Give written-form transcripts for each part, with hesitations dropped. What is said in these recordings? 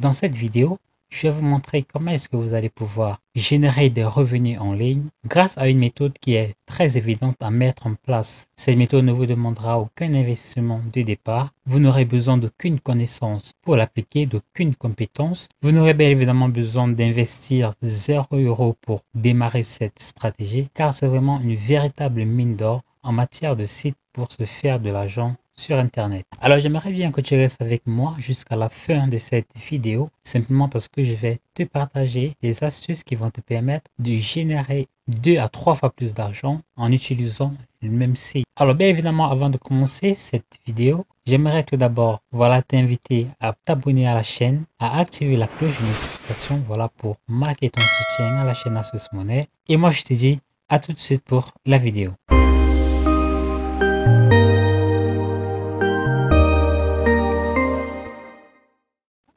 Dans cette vidéo, je vais vous montrer comment est-ce que vous allez pouvoir générer des revenus en ligne grâce à une méthode qui est très évidente à mettre en place. Cette méthode ne vous demandera aucun investissement de départ. Vous n'aurez besoin d'aucune connaissance pour l'appliquer, d'aucune compétence. Vous n'aurez bien évidemment besoin d'investir 0 € pour démarrer cette stratégie car c'est vraiment une véritable mine d'or en matière de site pour se faire de l'argent sur internet. Alors j'aimerais bien que tu restes avec moi jusqu'à la fin de cette vidéo, simplement parce que je vais te partager des astuces qui vont te permettre de générer 2 à 3 fois plus d'argent en utilisant le même site. Alors bien évidemment, avant de commencer cette vidéo, j'aimerais tout d'abord t'inviter à t'abonner à la chaîne, à activer la cloche de notification pour marquer ton soutien à la chaîne Asus Money. Et moi je te dis à tout de suite pour la vidéo.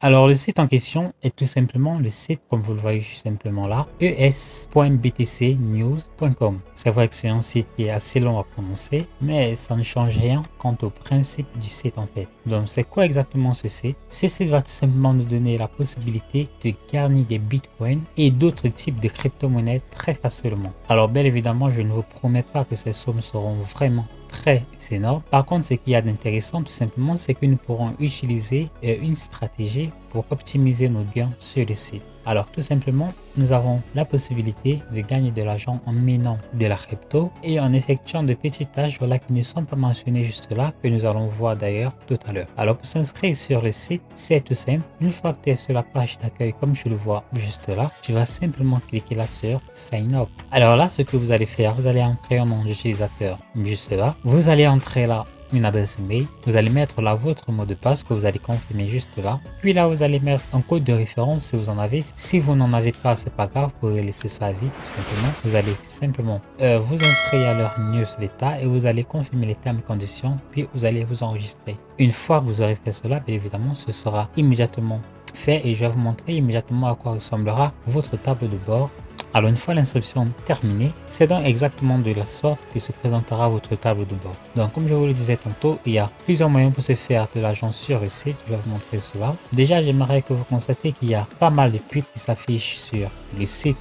Alors le site en question est tout simplement le site, comme vous le voyez tout simplement là, es.btcnews.com. C'est vrai que c'est un site qui est assez long à prononcer, mais ça ne change rien quant au principe du site en fait. Donc c'est quoi exactement ce site? Ce site va tout simplement nous donner la possibilité de gagner des bitcoins et d'autres types de crypto-monnaies très facilement. Alors bien évidemment, je ne vous promets pas que ces sommes seront vraiment très énorme. Par contre, ce qu'il y a d'intéressant tout simplement, c'est que nous pourrons utiliser une stratégie pour optimiser nos gains sur le site. Alors tout simplement, nous avons la possibilité de gagner de l'argent en minant de la crypto et en effectuant de petites tâches qui ne sont pas mentionnées juste là, que nous allons voir d'ailleurs tout à l'heure. Alors pour s'inscrire sur le site, c'est tout simple. Une fois que tu es sur la page d'accueil comme tu le vois juste là, tu vas simplement cliquer là sur Sign Up. Alors là, ce que vous allez faire, vous allez entrer un nom d'utilisateur juste là. Vous allez entrer là une adresse email, vous allez mettre là votre mot de passe que vous allez confirmer juste là, puis là vous allez mettre un code de référence si vous en avez. Si vous n'en avez pas, c'est pas grave, vous pourrez laisser ça à vie tout simplement. Vous allez simplement vous inscrire à leur newsletter et vous allez confirmer les termes et conditions, puis vous allez vous enregistrer. Une fois que vous aurez fait cela, bien évidemment ce sera immédiatement fait et je vais vous montrer immédiatement à quoi ressemblera votre tableau de bord. Alors une fois l'inscription terminée, c'est donc exactement de la sorte que se présentera votre tableau de bord. Donc comme je vous le disais tantôt, il y a plusieurs moyens pour se faire de l'argent sur le site. Je vais vous montrer cela. Déjà, j'aimerais que vous constatez qu'il y a pas mal de pubs qui s'affichent sur le site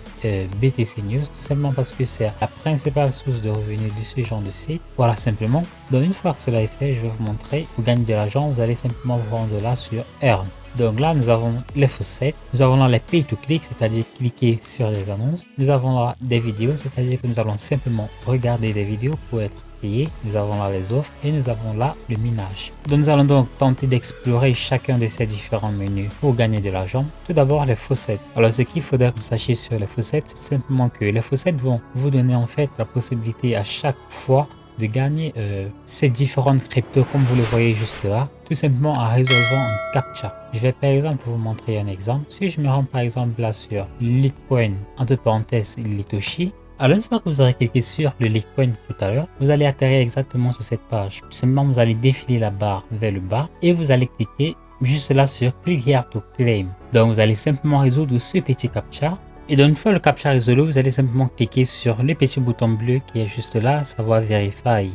BTC News, tout simplement parce que c'est la principale source de revenus de ce genre de site. Voilà simplement. Donc une fois que cela est fait, je vais vous montrer. Vous gagnez de l'argent, vous allez simplement vous rendre là sur Earn. Donc là, nous avons les faucets, nous avons là les pay to click, c'est-à-dire cliquer sur les annonces. Nous avons là des vidéos, c'est-à-dire que nous allons simplement regarder des vidéos pour être payés. Nous avons là les offres et nous avons là le minage. Donc nous allons donc tenter d'explorer chacun de ces différents menus pour gagner de l'argent. Tout d'abord les faucets. Alors ce qu'il faudrait que vous sachiez sur les faucets, c'est tout simplement que les faucets vont vous donner en fait la possibilité à chaque fois de gagner ces différentes cryptos comme vous le voyez juste là, tout simplement en résolvant un captcha. Je vais par exemple vous montrer un exemple. Si je me rends par exemple là sur Litecoin, entre parenthèses Litoshi, alors une fois que vous aurez cliqué sur le Litecoin tout à l'heure, vous allez atterrir exactement sur cette page. Tout simplement, vous allez défiler la barre vers le bas et vous allez cliquer juste là sur Click here to claim. Donc vous allez simplement résoudre ce petit captcha. Et donc une fois le captcha résolu, vous allez simplement cliquer sur le petit bouton bleu qui est juste là, à savoir Verify.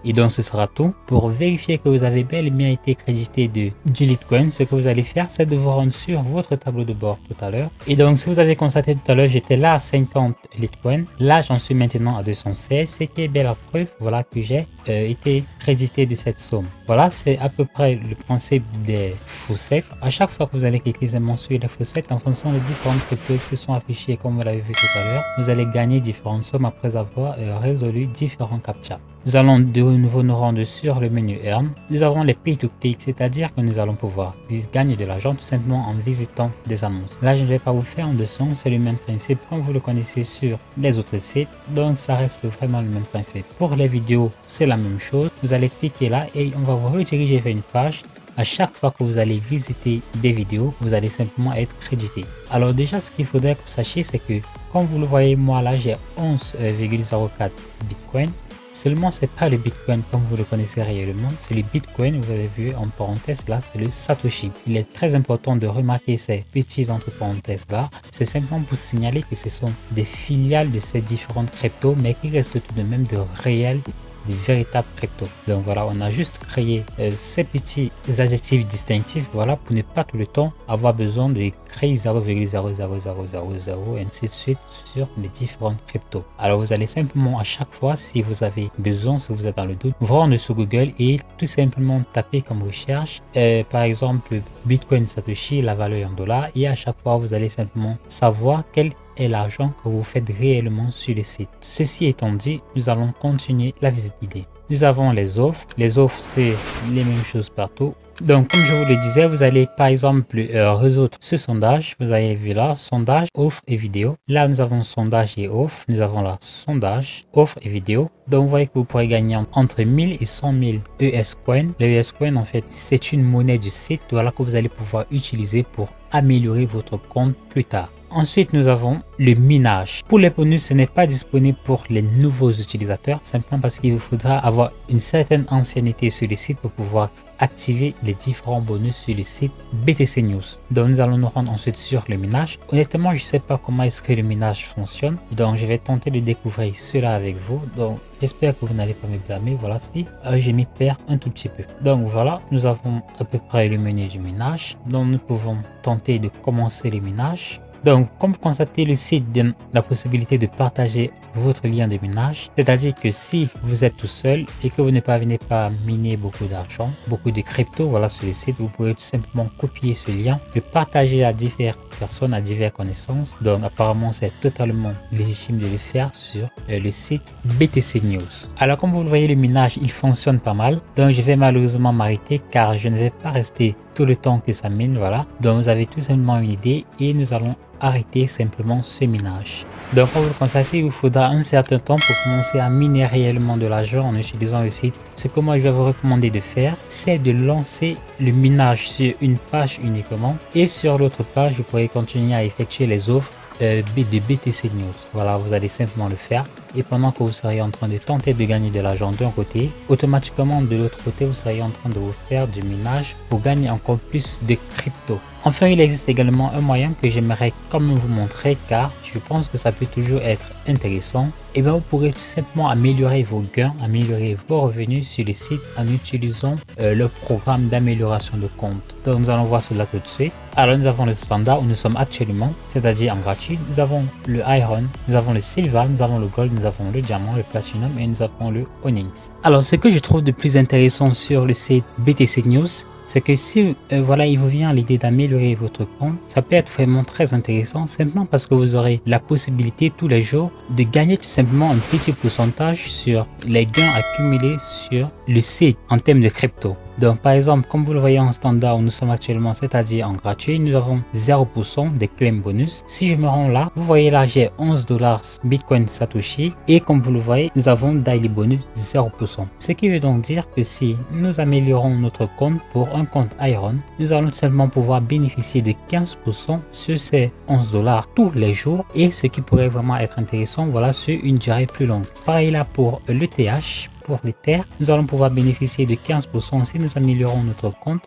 Et donc ce sera tout. Pour vérifier que vous avez bel et bien été crédité du Litecoin, ce que vous allez faire, c'est de vous rendre sur votre tableau de bord tout à l'heure. Et donc si vous avez constaté tout à l'heure, j'étais là à 50 Litecoin. Là j'en suis maintenant à 216, ce qui est bien la preuve que j'ai été crédité de cette somme. Voilà, c'est à peu près le principe des faucets. À chaque fois que vous allez cliquer sur les faucets, en fonction des différentes cryptos qui sont affichées comme vous l'avez vu tout à l'heure, vous allez gagner différentes sommes après avoir résolu différents captcha. Nous allons de nouveau nous rendre sur le menu Earn. Nous avons les Pay to Click, c'est-à-dire que nous allons pouvoir gagner de l'argent tout simplement en visitant des annonces. Là, je ne vais pas vous faire en dessous, c'est le même principe comme vous le connaissez sur les autres sites, donc ça reste vraiment le même principe. Pour les vidéos, c'est la même chose. Vous allez cliquer là et on va vous rediriger vers une page. À chaque fois que vous allez visiter des vidéos, vous allez simplement être crédité. Alors déjà, ce qu'il faudrait que vous sachiez, c'est que comme vous le voyez, moi là, j'ai 11,04 Bitcoin. Seulement, c'est pas le Bitcoin comme vous le connaissez réellement, c'est le Bitcoin, vous avez vu en parenthèse là, c'est le Satoshi. Il est très important de remarquer ces petits entre parenthèses là. C'est simplement pour signaler que ce sont des filiales de ces différentes cryptos, mais qui restent tout de même de réels des véritables cryptos. Donc voilà, on a juste créé ces petits adjectifs distinctifs, voilà, pour ne pas tout le temps avoir besoin de créer 0,00000 et ainsi de suite sur les différentes cryptos. Alors vous allez simplement à chaque fois, si vous avez besoin, si vous êtes dans le doute, vous rendre sur Google et tout simplement taper comme recherche par exemple Bitcoin Satoshi, la valeur en dollars, et à chaque fois vous allez simplement savoir quel est l'argent que vous faites réellement sur le site. Ceci étant dit, nous allons continuer la visite guidée. Nous avons les offres. Les offres, c'est les mêmes choses partout. Donc, comme je vous le disais, vous allez par exemple résoudre ce sondage. Vous avez vu là, sondage, offre et vidéo. Là, nous avons sondage et offre. Nous avons là, sondage, offre et vidéo. Donc, vous voyez que vous pourrez gagner entre 1000 et 100 000 ES Coin. Les ES Coin, en fait, c'est une monnaie du site, voilà, que vous allez pouvoir utiliser pour améliorer votre compte plus tard. Ensuite, nous avons le minage. Pour les bonus, ce n'est pas disponible pour les nouveaux utilisateurs, simplement parce qu'il vous faudra avoir une certaine ancienneté sur le site pour pouvoir activer les différents bonus sur le site BTC News. Donc, nous allons nous rendre ensuite sur le minage. Honnêtement, je ne sais pas comment est-ce que le minage fonctionne, donc je vais tenter de découvrir cela avec vous. Donc, j'espère que vous n'allez pas me blâmer. Voilà, si je m'y perds un tout petit peu. Donc voilà, nous avons à peu près le menu du minage. Donc, nous pouvons tenter de commencer le minage. Donc, comme vous constatez, le site donne la possibilité de partager votre lien de minage. C'est-à-dire que si vous êtes tout seul et que vous ne parvenez pas à miner beaucoup d'argent, beaucoup de crypto, voilà, sur le site, vous pouvez tout simplement copier ce lien, le partager à diverses personnes, à diverses connaissances. Donc, apparemment, c'est totalement légitime de le faire sur le site BTC News. Alors, comme vous le voyez, le minage, il fonctionne pas mal. Donc, je vais malheureusement m'arrêter car je ne vais pas rester tout le temps que ça mine, voilà. Donc, vous avez tout simplement une idée et nous allons arrêter simplement ce minage. Donc, comme vous le constatez, il vous faudra un certain temps pour commencer à miner réellement de l'argent en utilisant le site. Ce que moi je vais vous recommander de faire, c'est de lancer le minage sur une page uniquement et sur l'autre page, vous pourrez continuer à effectuer les offres de BTC News. Voilà, vous allez simplement le faire et pendant que vous seriez en train de tenter de gagner de l'argent d'un côté, automatiquement de l'autre côté, vous seriez en train de vous faire du minage pour gagner encore plus de crypto. Enfin, il existe également un moyen que j'aimerais quand même vous montrer car je pense que ça peut toujours être intéressant. Et bien, vous pourrez tout simplement améliorer vos gains, améliorer vos revenus sur le site en utilisant le programme d'amélioration de compte. Donc, nous allons voir cela tout de suite. Alors, nous avons le standard où nous sommes actuellement, c'est-à-dire en gratuit. Nous avons le Iron, nous avons le Silver, nous avons le Gold, nous avons le Diamant, le Platinum et nous avons le Onyx. Alors, ce que je trouve de plus intéressant sur le site BTC News, c'est que si voilà, il vous vient l'idée d'améliorer votre compte, ça peut être vraiment très intéressant simplement parce que vous aurez la possibilité tous les jours de gagner tout simplement un petit pourcentage sur les gains accumulés sur le site en termes de crypto. Donc par exemple, comme vous le voyez en standard où nous sommes actuellement, c'est-à-dire en gratuit, nous avons 0% de claim bonus. Si je me rends là, vous voyez là, j'ai 11 dollars Bitcoin Satoshi et comme vous le voyez, nous avons daily bonus 0%. Ce qui veut donc dire que si nous améliorons notre compte pour un compte Iron, nous allons tout simplement pouvoir bénéficier de 15% sur ces 11 dollars tous les jours et ce qui pourrait vraiment être intéressant, voilà, sur une durée plus longue. Pareil là pour l'ETH. Pour les terres, nous allons pouvoir bénéficier de 15% si nous améliorons notre compte.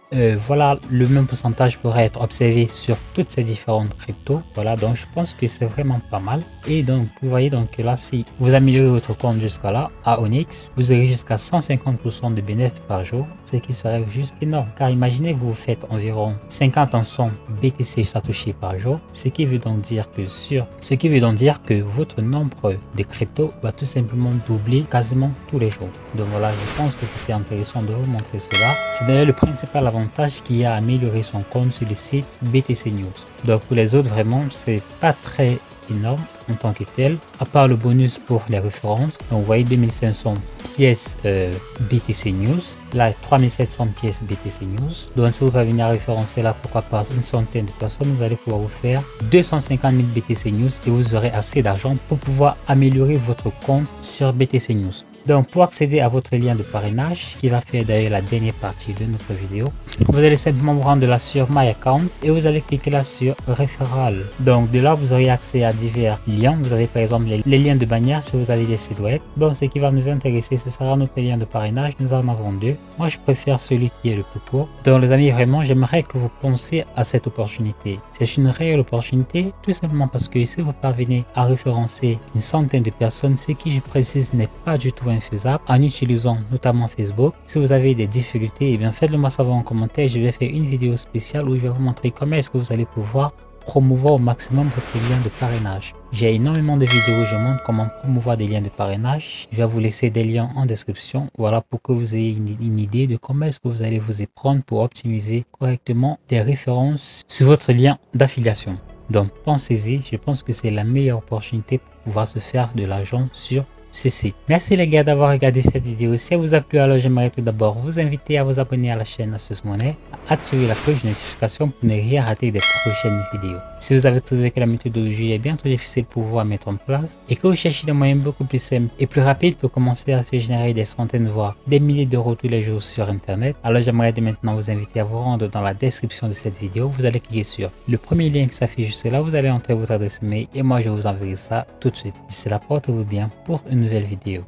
Voilà, le même pourcentage pourrait être observé sur toutes ces différentes cryptos. Voilà, donc je pense que c'est vraiment pas mal. Et donc, vous voyez donc là, si vous améliorez votre compte jusqu'à là, à Onyx, vous aurez jusqu'à 150% de bénéfices par jour, ce qui serait juste énorme. Car imaginez, vous faites environ 50 en 100 BTC Satoshi par jour, ce qui veut donc dire que votre nombre de cryptos va tout simplement doubler quasiment tous les jours. Donc voilà, je pense que c'était intéressant de vous montrer cela. C'est d'ailleurs le principal avantage qu'il y a à améliorer son compte sur le site BTC News. Donc pour les autres, vraiment, c'est pas très énorme en tant que tel, à part le bonus pour les références. Donc vous voyez 2500 pièces BTC News, là 3700 pièces BTC News. Donc si vous allez venir référencer là, pourquoi pas une centaine de personnes, vous allez pouvoir vous faire 250 000 BTC News et vous aurez assez d'argent pour pouvoir améliorer votre compte sur BTC News. Donc pour accéder à votre lien de parrainage, ce qui va faire d'ailleurs la dernière partie de notre vidéo, vous allez simplement vous rendre là sur My Account et vous allez cliquer là sur Référal. Donc de là vous aurez accès à divers liens. Vous avez par exemple les liens de bannière si vous avez des sites web. Bon, ce qui va nous intéresser, ce sera notre lien de parrainage. Nous en avons deux. Moi je préfère celui qui est le plus court. Donc les amis, vraiment j'aimerais que vous pensiez à cette opportunité. C'est une réelle opportunité tout simplement parce que si vous parvenez à référencer une centaine de personnes, ce qui, je précise, n'est pas du tout infaisable en utilisant notamment Facebook. Si vous avez des difficultés, eh bien faites-le moi savoir en commentaire. Je vais faire une vidéo spéciale où je vais vous montrer comment est-ce que vous allez pouvoir promouvoir au maximum votre lien de parrainage. J'ai énormément de vidéos où je montre comment promouvoir des liens de parrainage. Je vais vous laisser des liens en description, voilà, pour que vous ayez une idée de comment est-ce que vous allez vous y prendre pour optimiser correctement des références sur votre lien d'affiliation. Donc pensez-y, je pense que c'est la meilleure opportunité pour pouvoir se faire de l'argent sur ce site. Merci les gars d'avoir regardé cette vidéo. Si elle vous a plu, alors j'aimerais tout d'abord vous inviter à vous abonner à la chaîne Astuce Monnaie, à activer la cloche de notification pour ne rien rater des prochaines vidéos. Si vous avez trouvé que la méthodologie est bien trop difficile pour vous à mettre en place et que vous cherchez des moyens beaucoup plus simples et plus rapides pour commencer à se générer des centaines voire des milliers d'euros tous les jours sur internet, alors j'aimerais dès maintenant vous inviter à vous rendre dans la description de cette vidéo. Vous allez cliquer sur le premier lien qui s'affiche juste là, vous allez entrer votre adresse mail et moi je vous enverrai ça tout de suite. D'ici là, portez-vous bien pour une nouvelle vidéo.